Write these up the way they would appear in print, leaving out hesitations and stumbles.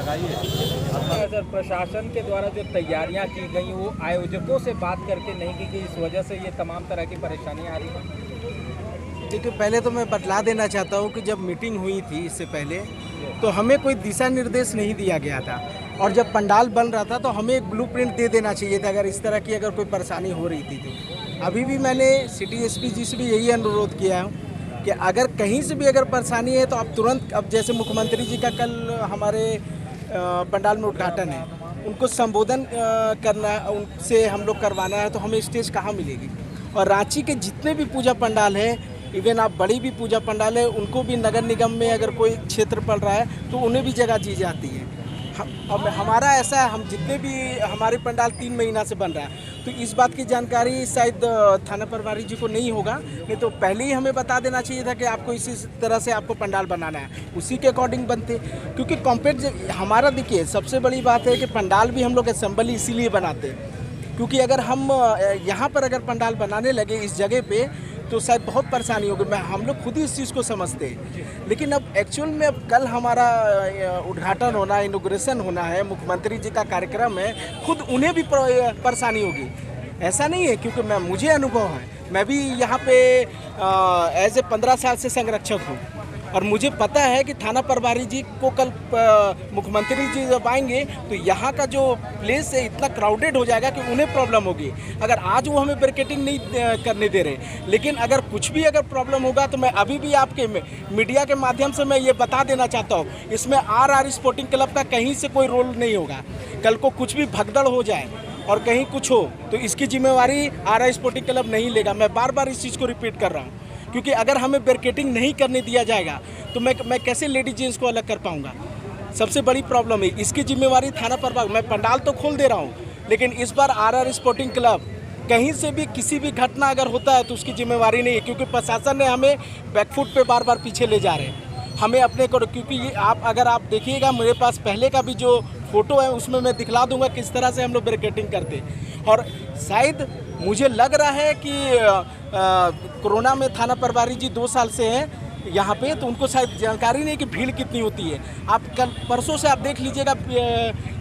लगाइए। सर, प्रशासन के द्वारा जो तैयारियां की गई वो आयोजकों से बात करके नहीं की गई, इस वजह से ये तमाम तरह की परेशानियां आ रही हैं। देखिए, पहले तो मैं बतला देना चाहता हूँ कि जब मीटिंग हुई थी इससे पहले तो हमें कोई दिशा निर्देश नहीं दिया गया था, और जब पंडाल बन रहा था तो हमें एक ब्लूप्रिंट दे देना चाहिए था अगर इस तरह की अगर कोई परेशानी हो रही थी तो। अभी भी मैंने सिटी एसपी जी से भी यही अनुरोध किया है कि अगर कहीं से भी अगर परेशानी है तो आप तुरंत, अब जैसे मुख्यमंत्री जी का कल हमारे पंडाल में उद्घाटन है, उनको संबोधन करना, उनसे हम लोग करवाना है, तो हमें स्टेज कहाँ मिलेगी। और रांची के जितने भी पूजा पंडाल हैं, इवन आप बड़ी भी पूजा पंडाल है, उनको भी नगर निगम में अगर कोई क्षेत्र पड़ रहा है तो उन्हें भी जगह दी जाती है। अब हमारा ऐसा है, हम जितने भी हमारे पंडाल 3 महीना से बन रहा है, तो इस बात की जानकारी शायद थाना प्रभारी जी को नहीं होगा, नहीं तो पहले ही हमें बता देना चाहिए था कि आपको इसी तरह से आपको पंडाल बनाना है, उसी के अकॉर्डिंग बनते। क्योंकि कॉम्पेट हमारा, देखिए सबसे बड़ी बात है कि पंडाल भी हम लोग असेंबली इसीलिए बनाते हैं क्योंकि अगर हम यहाँ पर अगर पंडाल बनाने लगे इस जगह पे तो शायद बहुत परेशानी होगी। हम लोग खुद ही इस चीज़ को समझते हैं, लेकिन अब एक्चुअल में अब कल हमारा उद्घाटन होना है, इनॉग्रेशन होना है, मुख्यमंत्री जी का कार्यक्रम है, खुद उन्हें भी परेशानी होगी। ऐसा नहीं है, क्योंकि मुझे अनुभव है, मैं भी यहाँ पे एज ए 15 साल से संरक्षक हूँ, और मुझे पता है कि थाना प्रभारी जी को कल मुख्यमंत्री जी जब आएंगे तो यहाँ का जो प्लेस है इतना क्राउडेड हो जाएगा कि उन्हें प्रॉब्लम होगी। अगर आज वो हमें बैरिकेडिंग नहीं करने दे रहे, लेकिन अगर कुछ भी अगर प्रॉब्लम होगा तो मैं अभी भी आपके मीडिया के माध्यम से मैं ये बता देना चाहता हूँ, इसमें आर स्पोर्टिंग क्लब का कहीं से कोई रोल नहीं होगा। कल को कुछ भी भगदड़ हो जाए और कहीं कुछ हो तो इसकी जिम्मेवारी आर स्पोर्टिंग क्लब नहीं लेगा। मैं बार बार इस चीज़ को रिपीट कर रहा हूँ, क्योंकि अगर हमें बैरिकेडिंग नहीं करने दिया जाएगा तो मैं कैसे लेडीज जेंट्स को अलग कर पाऊंगा। सबसे बड़ी प्रॉब्लम है, इसकी जिम्मेवारी थाना पर। मैं पंडाल तो खोल दे रहा हूं, लेकिन इस बार आर स्पोर्टिंग क्लब कहीं से भी किसी भी घटना अगर होता है तो उसकी जिम्मेवारी नहीं है, क्योंकि प्रशासन ने हमें बैकफुट पे बार बार पीछे ले जा रहे हैं हमें अपने को। क्योंकि ये अगर आप देखिएगा, मेरे पास पहले का भी जो फोटो है उसमें मैं दिखला दूंगा किस तरह से हम लोग बैरिकेडिंग करते। और शायद मुझे लग रहा है कि कोरोना में थाना प्रभारी जी 2 साल से हैं यहाँ पे, तो उनको शायद जानकारी नहीं कि भीड़ कितनी होती है। आप कल परसों से आप देख लीजिएगा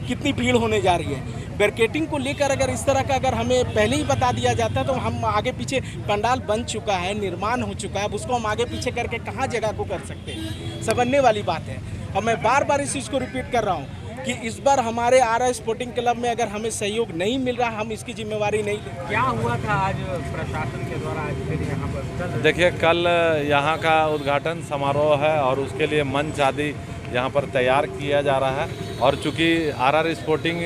कितनी भीड़ होने जा रही है। बैरिकेडिंग को लेकर अगर इस तरह का अगर हमें पहले ही बता दिया जाता तो हम आगे पीछे, पंडाल बन चुका है, निर्माण हो चुका है, अब उसको हम आगे पीछे करके कहाँ जगह को कर सकते हैं, समझने वाली बात है। और मैं बार बार इस चीज़ को रिपीट कर रहा हूँ कि इस बार हमारे आर स्पोर्टिंग क्लब में अगर हमें सहयोग नहीं मिल रहा, हम इसकी जिम्मेवारी नहीं लेंगे। क्या हुआ था आज प्रशासन के द्वारा आज फिर यहाँ पर? देखिए, कल यहाँ का उद्घाटन समारोह है और उसके लिए मंच आदि यहाँ पर तैयार किया जा रहा है। और चूँकि आर स्पोर्टिंग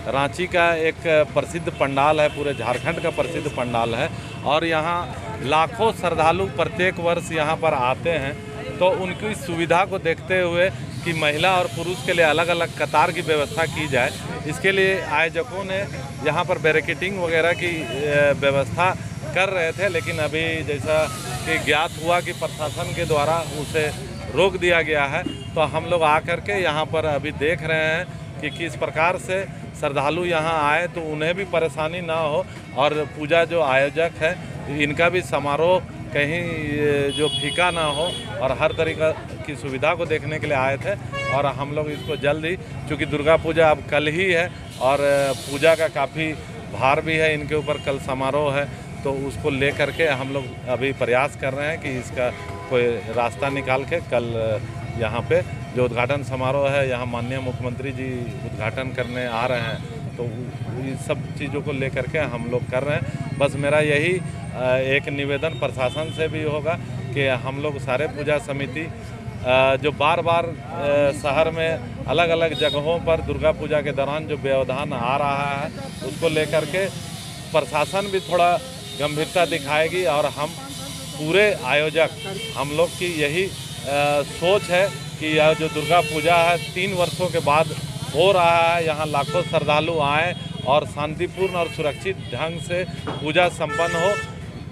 रांची का एक प्रसिद्ध पंडाल है, पूरे झारखंड का प्रसिद्ध पंडाल है, और यहाँ लाखों श्रद्धालु प्रत्येक वर्ष यहाँ पर आते हैं, तो उनकी सुविधा को देखते हुए कि महिला और पुरुष के लिए अलग अलग कतार की व्यवस्था की जाए, इसके लिए आयोजकों ने यहाँ पर बैरिकेडिंग वगैरह की व्यवस्था कर रहे थे। लेकिन अभी जैसा कि ज्ञात हुआ कि प्रशासन के द्वारा उसे रोक दिया गया है, तो हम लोग आकर के यहाँ पर अभी देख रहे हैं कि किस प्रकार से श्रद्धालु यहाँ आए तो उन्हें भी परेशानी ना हो, और पूजा जो आयोजक है इनका भी समारोह कहीं जो फीका ना हो, और हर तरीक़ा की सुविधा को देखने के लिए आए थे। और हम लोग इसको जल्द ही, चूँकि दुर्गा पूजा अब कल ही है और पूजा का काफ़ी भार भी है इनके ऊपर, कल समारोह है, तो उसको लेकर के हम लोग अभी प्रयास कर रहे हैं कि इसका कोई रास्ता निकाल के कल यहाँ पे जो उद्घाटन समारोह है, यहाँ माननीय मुख्यमंत्री जी उद्घाटन करने आ रहे हैं, तो ये सब चीज़ों को लेकर के हम लोग कर रहे हैं। बस मेरा यही एक निवेदन प्रशासन से भी होगा कि हम लोग सारे पूजा समिति जो बार बार शहर में अलग अलग जगहों पर दुर्गा पूजा के दौरान जो व्यवधान आ रहा है उसको लेकर के प्रशासन भी थोड़ा गंभीरता दिखाएगी, और हम पूरे आयोजक, हम लोग की यही सोच है कि यह जो दुर्गा पूजा है 3 वर्षों के बाद हो रहा है, यहाँ लाखों श्रद्धालु आएँ और शांतिपूर्ण और सुरक्षित ढंग से पूजा संपन्न हो।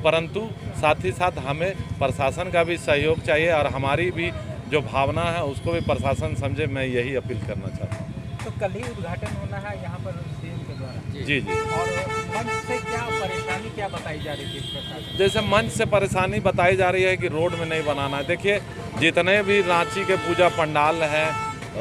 परंतु साथ ही साथ हमें प्रशासन का भी सहयोग चाहिए, और हमारी भी जो भावना है उसको भी प्रशासन समझे, मैं यही अपील करना चाहता हूँ। तो कल ही उद्घाटन होना है यहाँ पर सीएम के द्वारा? जी जी। और मंच से क्या परेशानी क्या बताई जा रही थी प्रशासन? जैसे मंच से परेशानी बताई जा रही है कि रोड में नहीं बनाना है। देखिए, जितने भी रांची के पूजा पंडाल हैं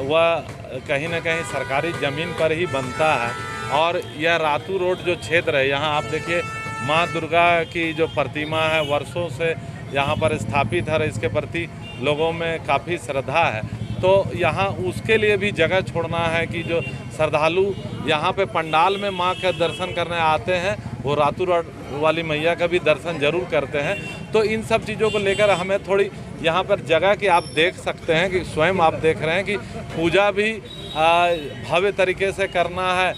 वह कहीं ना कहीं सरकारी ज़मीन पर ही बनता है। और यह रातू रोड जो क्षेत्र है, यहाँ आप देखिए माँ दुर्गा की जो प्रतिमा है वर्षों से यहाँ पर स्थापित है और इसके प्रति लोगों में काफ़ी श्रद्धा है। तो यहाँ उसके लिए भी जगह छोड़ना है कि जो श्रद्धालु यहाँ पे पंडाल में माँ का दर्शन करने आते हैं वो रातू वाली मैया का भी दर्शन जरूर करते हैं। तो इन सब चीज़ों को लेकर हमें थोड़ी यहाँ पर जगह की आप देख सकते हैं कि स्वयं आप देख रहे हैं कि पूजा भी भव्य तरीके से करना है।